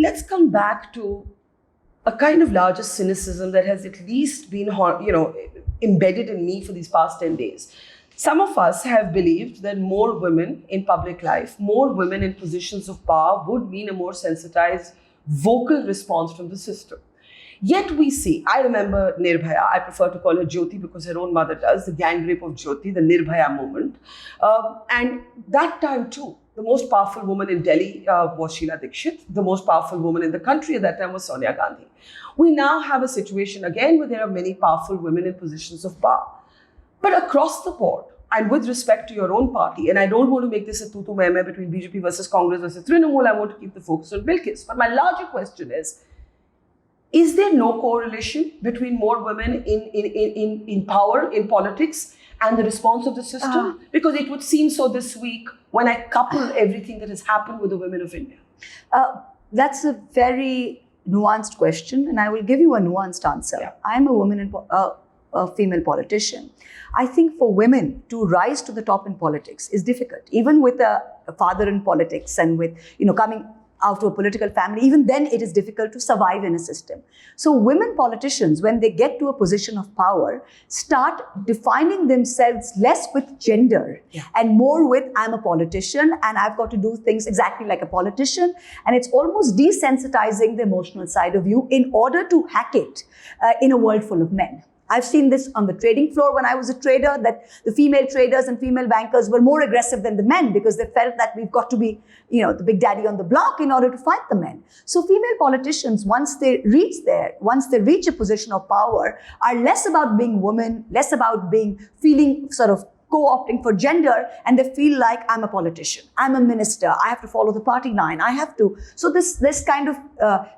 let's come back to a kind of larger cynicism that has at least been, embedded in me for these past 10 days. Some of us have believed that more women in public life, more women in positions of power would mean a more sensitized, vocal response from the system. Yet we see, I remember Nirbhaya, I prefer to call her Jyoti because her own mother does, the gang rape of Jyoti, the Nirbhaya moment. And that time too, the most powerful woman in Delhi was Sheila Dikshit. The most powerful woman in the country at that time was Sonia Gandhi. We now have a situation again where there are many powerful women in positions of power. But across the board, and with respect to your own party, and I don't want to make this a tutu meh between BJP versus Congress versus Trinamool, I want to keep the focus on Bilkis. But my larger question is there no correlation between more women in power, in politics, and the response of the system? Because it would seem so this week when I couple everything that has happened with the women of India. That's a very nuanced question, and I will give you a nuanced answer. Yeah. I'm a woman a female politician. I think for women to rise to the top in politics is difficult. Even with a father in politics and with, coming out of a political family, even then it is difficult to survive in a system. So women politicians, when they get to a position of power, start defining themselves less with gender and more with I'm a politician and I've got to do things exactly like a politician. And it's almost desensitizing the emotional side of you in order to hack it in a world full of men. I've seen this on the trading floor when I was a trader, that the female traders and female bankers were more aggressive than the men because they felt that we've got to be, the big daddy on the block in order to fight the men. So female politicians, once they reach a position of power, are less about being women, less about feeling sort of co-opting for gender, and they feel like I'm a politician, I'm a minister, I have to follow the party line, I have to. So this kind of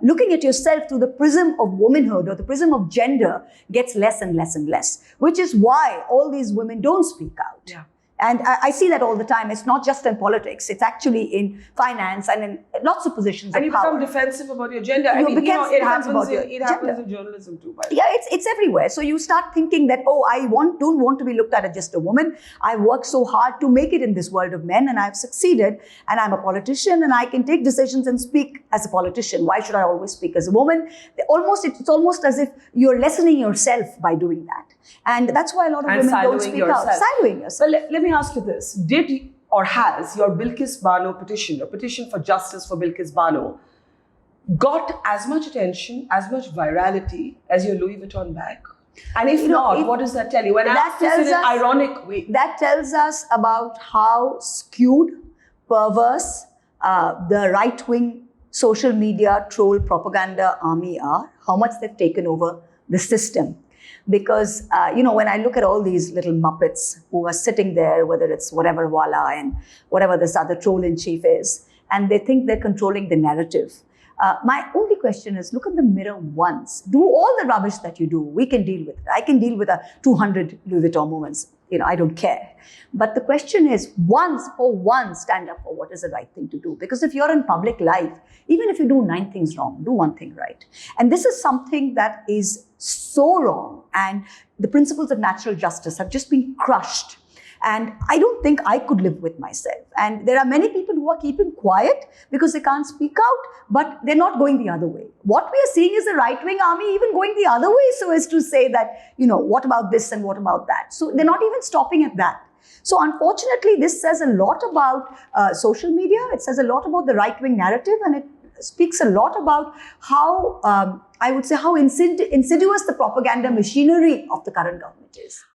looking at yourself through the prism of womanhood or the prism of gender gets less and less and less, which is why all these women don't speak out. Yeah. And I see that all the time. It's not just in politics. It's actually in finance and in lots of positions of power. And you become defensive about your gender. It happens in journalism too. Yeah, it's everywhere. So you start thinking that, I don't want to be looked at as just a woman. I worked so hard to make it in this world of men and I've succeeded and I'm a politician and I can take decisions and speak as a politician. Why should I always speak as a woman? It's almost as if you're lessening yourself by doing that. And that's why a lot of women don't speak out. Siloing yourself. But let me ask you this. Did or has your Bilkis Bano petition, your petition for justice for Bilkis Bano, got as much attention, as much virality as your Louis Vuitton bag? And if not, what does that tell you? When asked this in an ironic way. That tells us about how skewed, perverse the right-wing social media troll propaganda army are, how much they've taken over the system. Because, when I look at all these little muppets who are sitting there, whether it's whatever Wala and whatever this other troll-in-chief is, and they think they're controlling the narrative. My only question is, look in the mirror once. Do all the rubbish that you do. We can deal with it. I can deal with 200 Louis Vuitton moments. I don't care. But the question is, once, stand up for what is the right thing to do. Because if you're in public life, even if you do 9 things wrong, do 1 thing right. And this is something that is so wrong. And the principles of natural justice have just been crushed. And I don't think I could live with myself. And there are many people who are keeping quiet because they can't speak out, but they're not going the other way. What we are seeing is the right-wing army even going the other way so as to say that, what about this and what about that? So they're not even stopping at that. So unfortunately, this says a lot about social media. It says a lot about the right-wing narrative, and it speaks a lot about how, I would say, how insidious the propaganda machinery of the current government is.